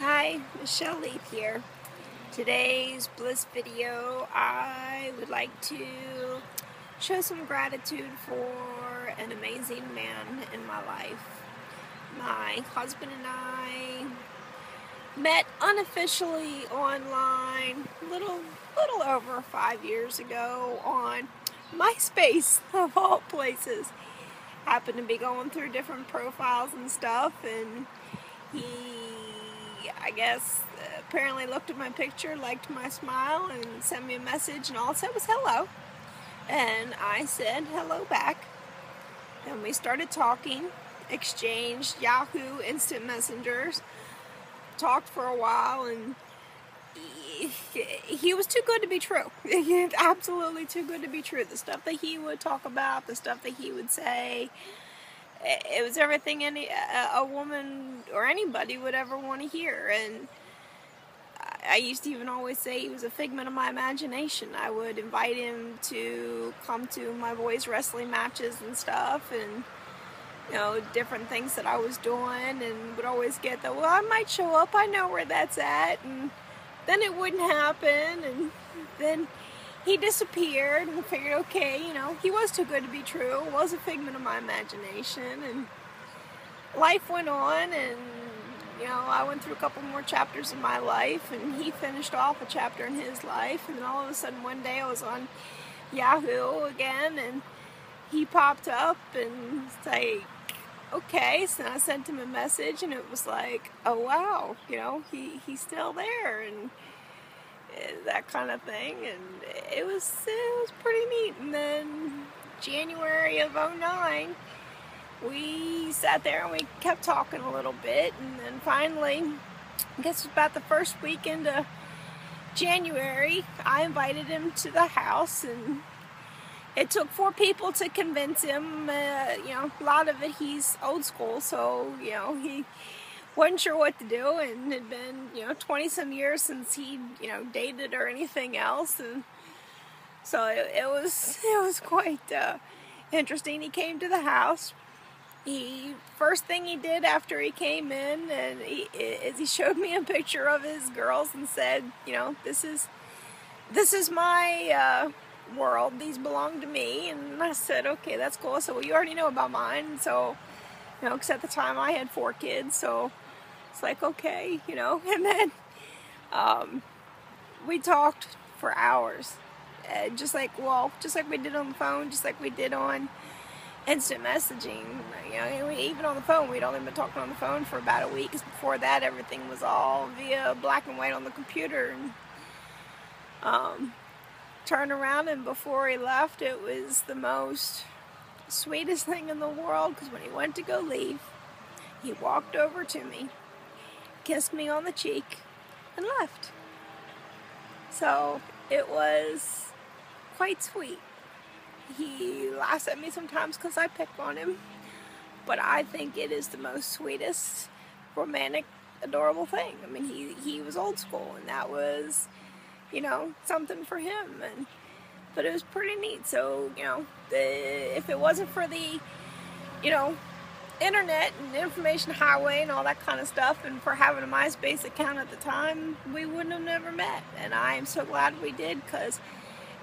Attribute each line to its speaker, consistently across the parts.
Speaker 1: Hi, Michelle Leith here. Today's Bliss video, I would like to show some gratitude for an amazing man in my life. My husband and I met unofficially online little over 5 years ago on Myspace, of all places. Happened to be going through different profiles and stuff, and he, I guess, apparently looked at my picture, liked my smile, and sent me a message, and all it said was hello. And I said hello back. And we started talking, exchanged Yahoo instant messengers, talked for a while, and he was too good to be true. Absolutely too good to be true. The stuff that he would talk about, the stuff that he would say, it was everything a woman or anybody would ever want to hear. And I used to even always say he was a figment of my imagination. I would invite him to come to my boys' wrestling matches and stuff, and different things that I was doing, and would always get the, well, I might show up, I know where that's at, and then it wouldn't happen, and then he disappeared, and figured, okay, he was too good to be true. It was a figment of my imagination, and life went on, and I went through a couple more chapters in my life, and he finished off a chapter in his life, and then all of a sudden one day I was on Yahoo again, and he popped up, and it's like, okay, so I sent him a message, and it was like, oh wow, he's still there, and that kind of thing, and it was pretty neat. And then January of '09, we sat there and we kept talking a little bit, and then finally, I guess it was about the first week into January, I invited him to the house, and it took 4 people to convince him. A lot of it, he's old school, so he wasn't sure what to do, and it had been 20 some years since he dated or anything else, and so it was quite interesting. He came to the house. First thing he did after he came in, and he showed me a picture of his girls and said, this is my world, these belong to me. And I said, okay, that's cool. So, well, you already know about mine. So, because at the time I had 4 kids, so it's like, okay, and then we talked for hours, just like we did on the phone, just like we did on instant messaging. Even on the phone, we'd only been talking on the phone for about a week, because before that everything was all via black and white on the computer. And turned around, and before he left, it was the most sweetest thing in the world, because when he went to go leave, he walked over to me, kissed me on the cheek, and left. So it was quite sweet. He laughs at me sometimes because I pick on him, but I think it is the most sweetest, romantic, adorable thing. I mean, he was old school, and that was something for him, but it was pretty neat. So if it wasn't for the internet and information highway and all that kind of stuff, and for having a MySpace account at the time, we wouldn't have never met. And I am so glad we did, because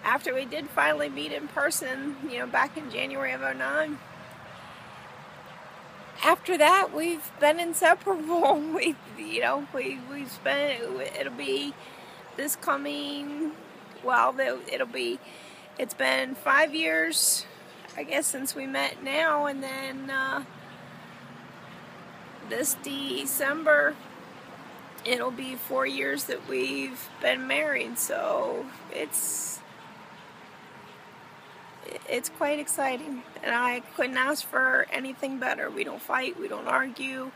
Speaker 1: after we did finally meet in person, back in January of '09, after that we've been inseparable. We've spent, it'll be this coming, it's been 5 years, I guess, since we met now, and then this December it'll be 4 years that we've been married. So it's quite exciting, and I couldn't ask for anything better. We don't fight, we don't argue,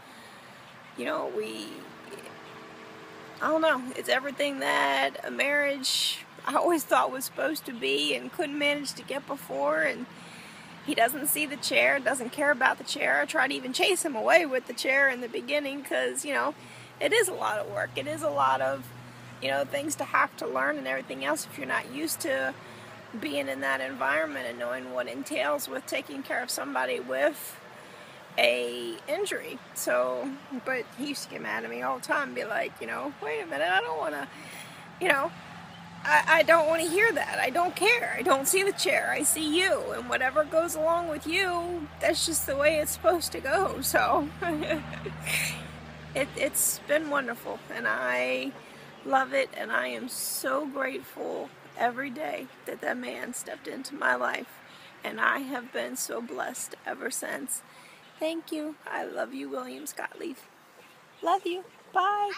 Speaker 1: I don't know, it's everything that a marriage I always thought was supposed to be and couldn't manage to get before. And he doesn't see the chair, doesn't care about the chair. I tried to even chase him away with the chair in the beginning, because it is a lot of work. It is a lot of things to have to learn and everything else if you're not used to being in that environment and knowing what entails with taking care of somebody with a injury. So, but he used to get mad at me all the time and be like, you know, wait a minute, I don't want to, you know, I don't want to hear that. I don't care. I don't see the chair. I see you. And whatever goes along with you, that's just the way it's supposed to go. So it's been wonderful. And I love it. And I am so grateful every day that that man stepped into my life. And I have been so blessed ever since. Thank you. I love you, William Scott Leaf. Love you. Bye.